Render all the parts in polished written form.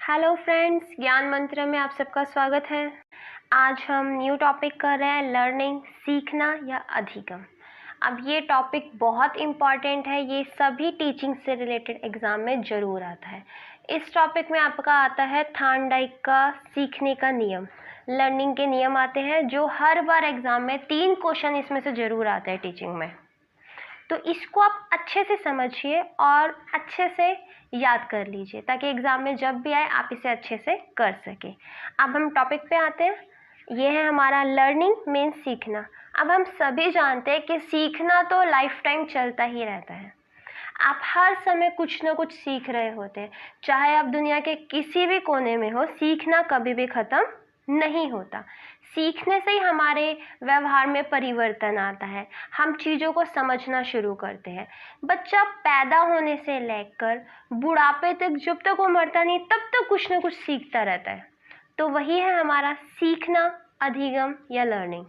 Hello friends, ज्ञान मंत्र में आप सबका स्वागत है। आज हम न्यू टॉपिक कर रहे हैं, लर्निंग, सीखना या अधिगम। अब ये टॉपिक बहुत इम्पॉर्टेंट है, ये सभी टीचिंग से रिलेटेड एग्ज़ाम में ज़रूर आता है। इस टॉपिक में आपका आता है थॉर्नडाइक का सीखने का नियम, लर्निंग के नियम आते हैं जो हर बार एग्ज़ाम में 3 क्वेश्चन इसमें से ज़रूर आते हैं टीचिंग में। तो इसको आप अच्छे से समझिए और अच्छे से याद कर लीजिए ताकि एग्ज़ाम में जब भी आए आप इसे अच्छे से कर सकें। अब हम टॉपिक पे आते हैं। ये है हमारा लर्निंग मीन्स सीखना। अब हम सभी जानते हैं कि सीखना तो लाइफ टाइम चलता ही रहता है। आप हर समय कुछ ना कुछ सीख रहे होते हैं, चाहे आप दुनिया के किसी भी कोने में हो, सीखना कभी भी ख़त्म नहीं होता। सीखने से ही हमारे व्यवहार में परिवर्तन आता है, हम चीज़ों को समझना शुरू करते हैं। बच्चा पैदा होने से लेकर बुढ़ापे तक, जब तक वो मरता नहीं तब तक कुछ ना कुछ सीखता रहता है। तो वही है हमारा सीखना, अधिगम या लर्निंग।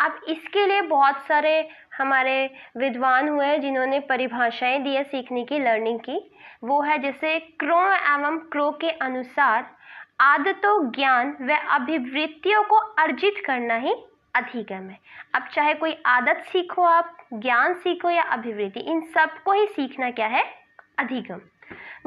अब इसके लिए बहुत सारे हमारे विद्वान हुए हैं जिन्होंने परिभाषाएं दी है सीखने की, लर्निंग की। वो है जैसे क्रो एवं क्रो के अनुसार आदतों, ज्ञान व अभिवृत्तियों को अर्जित करना ही अधिगम है। अब चाहे कोई आदत सीखो, आप ज्ञान सीखो या अभिवृत्ति, इन सबको ही सीखना क्या है? अधिगम।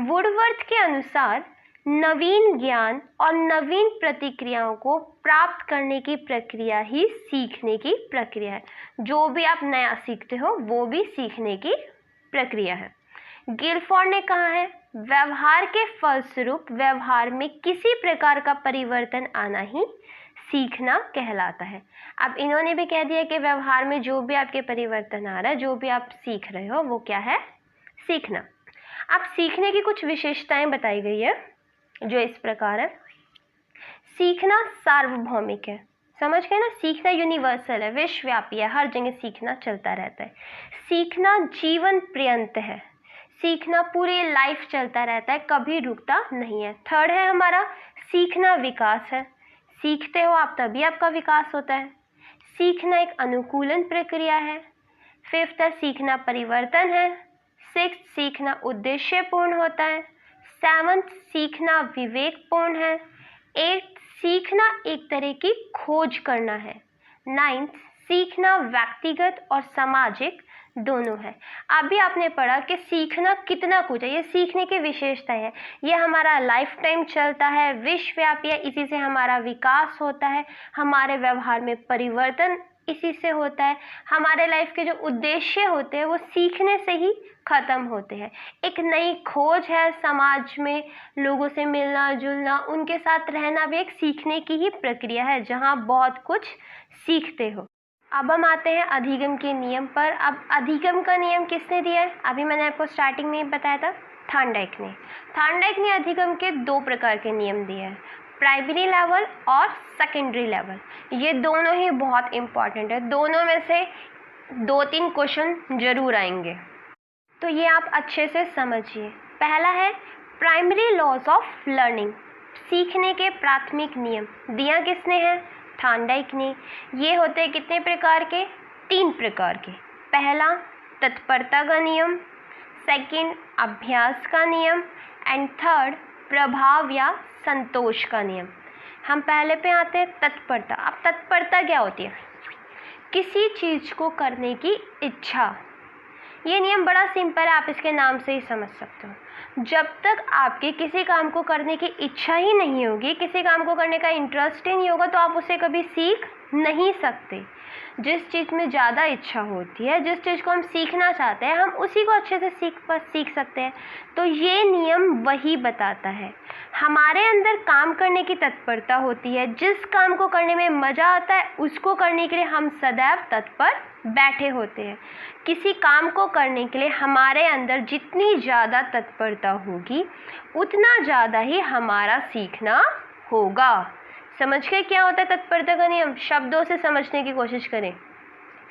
वुडवर्थ के अनुसार नवीन ज्ञान और नवीन प्रतिक्रियाओं को प्राप्त करने की प्रक्रिया ही सीखने की प्रक्रिया है। जो भी आप नया सीखते हो वो भी सीखने की प्रक्रिया है। गिलफोर्ड ने कहा है, व्यवहार के फलस्वरूप व्यवहार में किसी प्रकार का परिवर्तन आना ही सीखना कहलाता है। अब इन्होंने भी कह दिया कि व्यवहार में जो भी आपके परिवर्तन आ रहा है, जो भी आप सीख रहे हो, वो क्या है? सीखना। अब सीखने की कुछ विशेषताएं बताई गई है जो इस प्रकार है। सीखना सार्वभौमिक है, समझ गए ना? सीखना यूनिवर्सल है, विश्वव्यापी है, हर जगह सीखना चलता रहता है। सीखना जीवन पर्यंत है, सीखना पूरी लाइफ चलता रहता है, कभी रुकता नहीं है। थर्ड है हमारा सीखना विकास है, सीखते हो आप तभी आपका विकास होता है। सीखना एक अनुकूलन प्रक्रिया है। फिफ्थ है सीखना परिवर्तन है। सिक्स्थ सीखना उद्देश्यपूर्ण होता है। सेवंथ सीखना विवेकपूर्ण है। एट्थ सीखना एक तरह की खोज करना है। नाइन्थ सीखना व्यक्तिगत और सामाजिक दोनों है। अभी आपने पढ़ा कि सीखना कितना कुछ है, ये सीखने की विशेषता है। ये हमारा लाइफ टाइम चलता है, विश्वव्यापी है, इसी से हमारा विकास होता है, हमारे व्यवहार में परिवर्तन इसी से होता है। हमारे लाइफ के जो उद्देश्य होते हैं वो सीखने से ही ख़त्म होते हैं। एक नई खोज है, समाज में लोगों से मिलना जुलना, उनके साथ रहना भी एक सीखने की ही प्रक्रिया है जहाँ बहुत कुछ सीखते हो। अब हम आते हैं अधिगम के नियम पर। अब अधिगम का नियम किसने दिया है? अभी मैंने आपको स्टार्टिंग में ही बताया था, थॉर्नडाइक ने। थॉर्नडाइक ने अधिगम के 2 प्रकार के नियम दिए हैं, प्राइमरी लेवल और सेकेंडरी लेवल। ये दोनों ही बहुत इम्पॉर्टेंट है, दोनों में से 2-3 क्वेश्चन जरूर आएंगे, तो ये आप अच्छे से समझिए। पहला है प्राइमरी लॉज ऑफ लर्निंग, सीखने के प्राथमिक नियम। दिया किसने है? थॉर्नडाइक ने। ये होते हैं कितने प्रकार के? 3 प्रकार के। पहला तत्परता का नियम, सेकंड अभ्यास का नियम एंड थर्ड प्रभाव या संतोष का नियम। हम पहले पे आते हैं तत्परता। अब तत्परता क्या होती है? किसी चीज़ को करने की इच्छा। ये नियम बड़ा सिंपल है, आप इसके नाम से ही समझ सकते हो। जब तक आपकी किसी काम को करने की इच्छा ही नहीं होगी, किसी काम को करने का इंटरेस्ट ही नहीं होगा, तो आप उसे कभी सीख नहीं सकते। जिस चीज़ में ज़्यादा इच्छा होती है, जिस चीज़ को हम सीखना चाहते हैं, हम उसी को अच्छे से सीख सकते हैं। तो ये नियम वही बताता है। हमारे अंदर काम करने की तत्परता होती है, जिस काम को करने में मज़ा आता है उसको करने के लिए हम सदैव तत्पर बैठे होते हैं। किसी काम को करने के लिए हमारे अंदर जितनी ज़्यादा तत्परता होगी उतना ज़्यादा ही हमारा सीखना होगा। समझ गए क्या होता है तत्परता का नियम? शब्दों से समझने की कोशिश करें।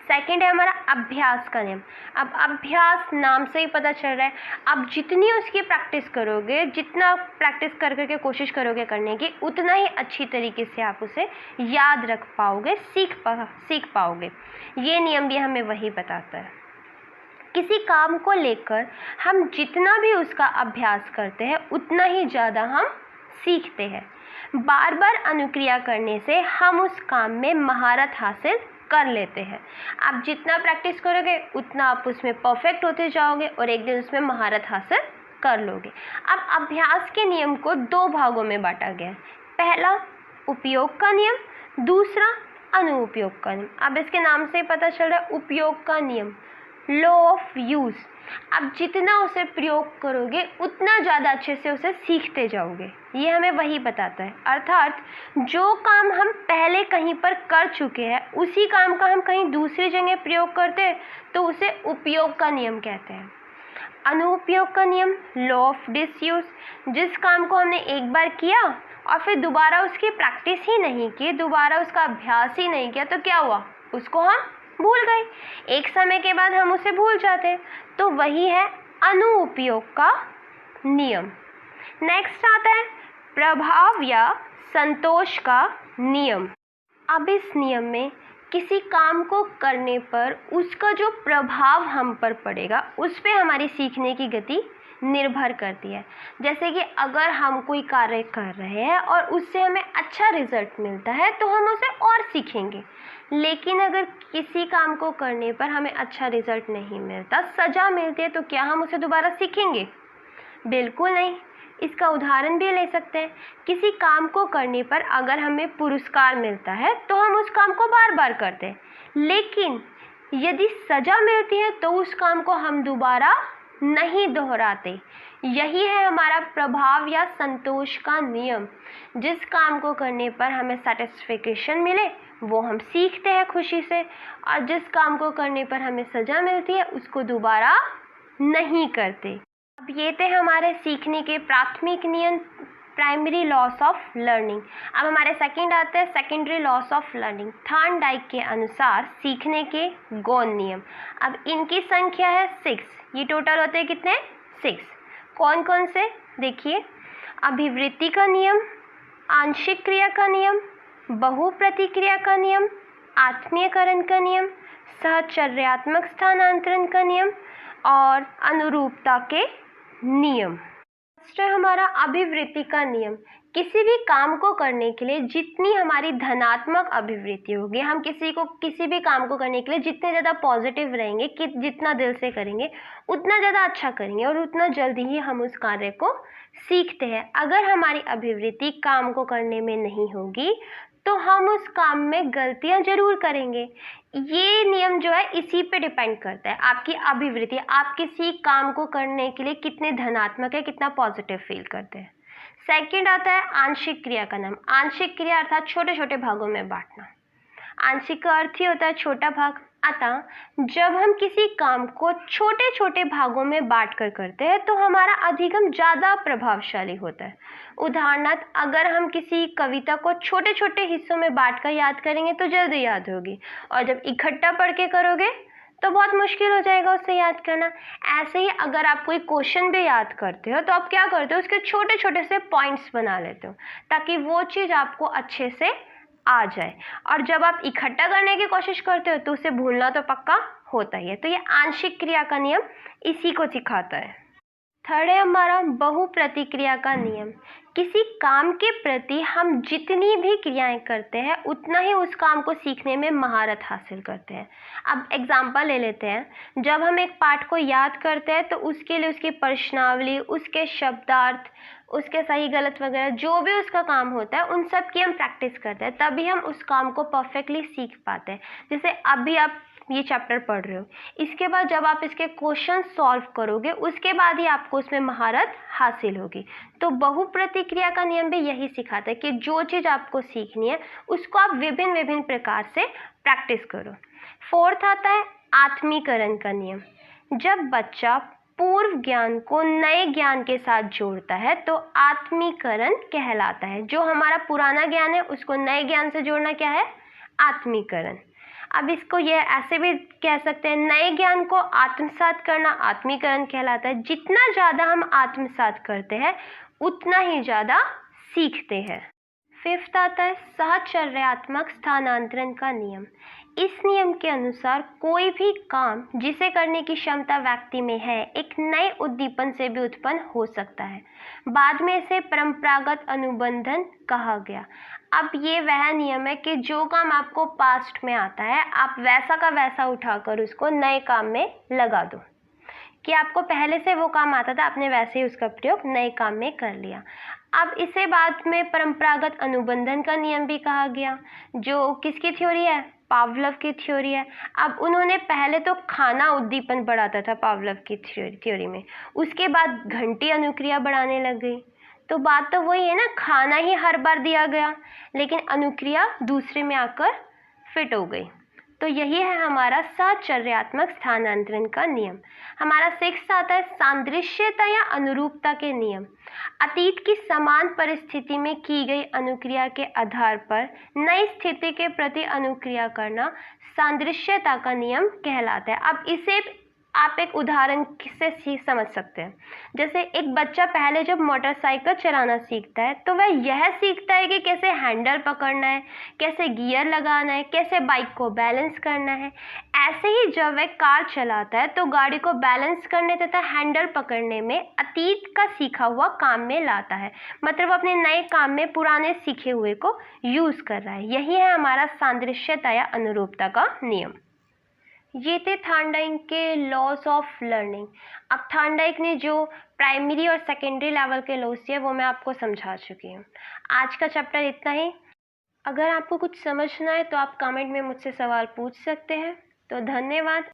सेकंड है हमारा अभ्यास का नियम। अब अभ्यास नाम से ही पता चल रहा है, अब जितनी उसकी प्रैक्टिस करोगे, जितना प्रैक्टिस कर करके कोशिश करोगे करने की, उतना ही अच्छी तरीके से आप उसे याद रख पाओगे, सीख पाओगे। ये नियम भी हमें वही बताता है। किसी काम को लेकर हम जितना भी उसका अभ्यास करते हैं उतना ही ज़्यादा हम सीखते हैं। बार बार अनुक्रिया करने से हम उस काम में महारत हासिल कर लेते हैं। आप जितना प्रैक्टिस करोगे उतना आप उसमें परफेक्ट होते जाओगे और एक दिन उसमें महारत हासिल कर लोगे। अब अभ्यास के नियम को 2 भागों में बांटा गया है। पहला उपयोग का नियम, दूसरा अनुपयोग का नियम। अब इसके नाम से पता चल रहा है उपयोग का नियम, लॉ ऑफ यूज। आप जितना उसे प्रयोग करोगे उतना ज़्यादा अच्छे से उसे सीखते जाओगे। ये हमें वही बताता है। अर्थात जो काम हम पहले कहीं पर कर चुके हैं उसी काम का हम कहीं दूसरी जगह प्रयोग करते हैं तो उसे उपयोग का नियम कहते हैं। अनुपयोग का नियम, लॉ ऑफ डिसयूज। जिस काम को हमने एक बार किया और फिर दोबारा उसकी प्रैक्टिस ही नहीं की, दोबारा उसका अभ्यास ही नहीं किया, तो क्या हुआ, उसको हम भूल गए। एक समय के बाद हम उसे भूल जाते हैं, तो वही है अनुपयोग का नियम। नेक्स्ट आता है प्रभाव या संतोष का नियम। अब इस नियम में किसी काम को करने पर उसका जो प्रभाव हम पर पड़ेगा उस पे हमारी सीखने की गति निर्भर करती है। जैसे कि अगर हम कोई कार्य कर रहे हैं और उससे हमें अच्छा रिजल्ट मिलता है तो हम उसे और सीखेंगे, लेकिन अगर किसी काम को करने पर हमें अच्छा रिजल्ट नहीं मिलता, सजा मिलती है, तो क्या हम उसे दोबारा सीखेंगे? बिल्कुल नहीं। इसका उदाहरण भी ले सकते हैं। किसी काम को करने पर अगर हमें पुरस्कार मिलता है तो हम उस काम को बार बार करते हैं, लेकिन यदि सजा मिलती है तो उस काम को हम दोबारा नहीं दोहराते। यही है हमारा प्रभाव या संतोष का नियम। जिस काम को करने पर हमें सेटिस्फिकेशन मिले वो हम सीखते हैं खुशी से, और जिस काम को करने पर हमें सजा मिलती है उसको दोबारा नहीं करते। अब ये थे हमारे सीखने के प्राथमिक नियम, प्राइमरी लॉस ऑफ लर्निंग। अब हमारे सेकंड आते हैं secondary loss of learning. Thorndike के अनुसार सीखने के गौण नियम। अब इनकी संख्या है 6। ये टोटल होते हैं कितने? 6। कौन कौन से देखिए, अभिवृत्ति का नियम, आंशिक क्रिया का नियम, बहुप्रतिक्रिया का नियम, आत्मीयकरण का नियम, सहचर्यात्मक स्थानांतरण का नियम और अनुरूपता के नियम। है हमारा अभिवृत्ति का नियम। किसी भी काम को करने के लिए जितनी हमारी धनात्मक अभिवृत्ति होगी, हम किसी भी काम को करने के लिए जितने ज़्यादा पॉजिटिव रहेंगे, कि जितना दिल से करेंगे उतना ज़्यादा अच्छा करेंगे और उतना जल्दी ही हम उस कार्य को सीखते हैं। अगर हमारी अभिवृत्ति काम को करने में नहीं होगी तो हम उस काम में गलतियां जरूर करेंगे। ये नियम जो है इसी पे डिपेंड करता है, आपकी अभिवृत्ति, आप किसी काम को करने के लिए कितने धनात्मक है, कितना पॉजिटिव फील करते हैं। सेकंड आता है आंशिक क्रिया का नाम। आंशिक क्रिया अर्थात छोटे छोटे भागों में बांटना। आंशिक का अर्थ ही होता है छोटा भाग। अतः जब हम किसी काम को छोटे छोटे भागों में बांट कर करते हैं तो हमारा अधिगम ज़्यादा प्रभावशाली होता है। उदाहरणार्थ, अगर हम किसी कविता को छोटे छोटे हिस्सों में बांट कर याद करेंगे तो जल्दी याद होगी, और जब इकट्ठा पढ़ के करोगे तो बहुत मुश्किल हो जाएगा उसे याद करना। ऐसे ही अगर आप कोई क्वेश्चन भी याद करते हो तो आप क्या करते हो, उसके छोटे छोटे से पॉइंट्स बना लेते हो ताकि वो चीज़ आपको अच्छे से आ जाए, और जब आप इकट्ठा करने की कोशिश करते हो तो उसे भूलना तो पक्का होता ही है। तो ये आंशिक क्रिया का नियम इसी को सिखाता है। थर्ड है हमारा बहुप्रतिक्रिया का नियम। किसी काम के प्रति हम जितनी भी क्रियाएं करते हैं उतना ही उस काम को सीखने में महारत हासिल करते हैं। अब एग्जाम्पल ले लेते हैं। जब हम एक पाठ को याद करते हैं तो उसके लिए उसकी प्रश्नावली, उसके शब्दार्थ, उसके सही गलत वगैरह जो भी उसका काम होता है उन सब की हम प्रैक्टिस करते हैं, तभी हम उस काम को परफेक्टली सीख पाते हैं। जैसे अभी आप ये चैप्टर पढ़ रहे हो, इसके बाद जब आप इसके क्वेश्चन सॉल्व करोगे उसके बाद ही आपको उसमें महारत हासिल होगी। तो बहुप्रतिक्रिया का नियम भी यही सिखाता है कि जो चीज़ आपको सीखनी है उसको आप विभिन्न विभिन्न प्रकार से प्रैक्टिस करो। फोर्थ आता है आत्मीकरण का नियम। जब बच्चा पूर्व ज्ञान को नए ज्ञान के साथ जोड़ता है तो आत्मीकरण कहलाता है। जो हमारा पुराना ज्ञान है उसको नए ज्ञान से जोड़ना क्या है? आत्मीकरण। अब इसको ये ऐसे भी कह सकते हैं, नए ज्ञान को आत्मसात करना आत्मीकरण कहलाता है। जितना ज़्यादा हम आत्मसात करते हैं उतना ही ज़्यादा सीखते हैं। फिफ्थ आता है सहचर्यात्मक स्थानांतरण का नियम। इस नियम के अनुसार कोई भी काम जिसे करने की क्षमता व्यक्ति में है एक नए उद्दीपन से भी उत्पन्न हो सकता है। बाद में इसे परंपरागत अनुबंधन कहा गया। अब ये वह नियम है कि जो काम आपको पास्ट में आता है आप वैसा का वैसा उठाकर उसको नए काम में लगा दो, कि आपको पहले से वो काम आता था, आपने वैसे ही उसका प्रयोग नए काम में कर लिया। अब इसे बाद में परंपरागत अनुबंधन का नियम भी कहा गया, जो किसकी थ्योरी है? पावलोव की थ्योरी है। अब उन्होंने पहले तो खाना उद्दीपन बढ़ाता था पावलोव की थ्योरी में, उसके बाद घंटी अनुक्रिया बढ़ाने लग गई। तो बात तो वही है ना, खाना ही हर बार दिया गया लेकिन अनुक्रिया दूसरे में आकर फिट हो गई। तो यही है हमारा सहचर्यात्मक स्थानांतरण का नियम। हमारा सिक्स्थ आता है सादृश्यता या अनुरूपता के नियम। अतीत की समान परिस्थिति में की गई अनुक्रिया के आधार पर नई स्थिति के प्रति अनुक्रिया करना सादृश्यता का नियम कहलाता है। अब इसे आप एक उदाहरण से समझ सकते हैं। जैसे एक बच्चा पहले जब मोटरसाइकिल चलाना सीखता है तो वह यह सीखता है कि कैसे हैंडल पकड़ना है, कैसे गियर लगाना है, कैसे बाइक को बैलेंस करना है। ऐसे ही जब वह कार चलाता है तो गाड़ी को बैलेंस करने तथा हैंडल पकड़ने में अतीत का सीखा हुआ काम में लाता है, मतलब अपने नए काम में पुराने सीखे हुए को यूज कर रहा है। यही है हमारा सादृश्यता या अनुरूपता का नियम। ये थे थॉर्नडाइक के लॉज ऑफ लर्निंग। अब थॉर्नडाइक ने जो प्राइमरी और सेकेंडरी लेवल के लॉज दिए वो मैं आपको समझा चुकी हूँ। आज का चैप्टर इतना ही। अगर आपको कुछ समझना है तो आप कमेंट में मुझसे सवाल पूछ सकते हैं। तो धन्यवाद।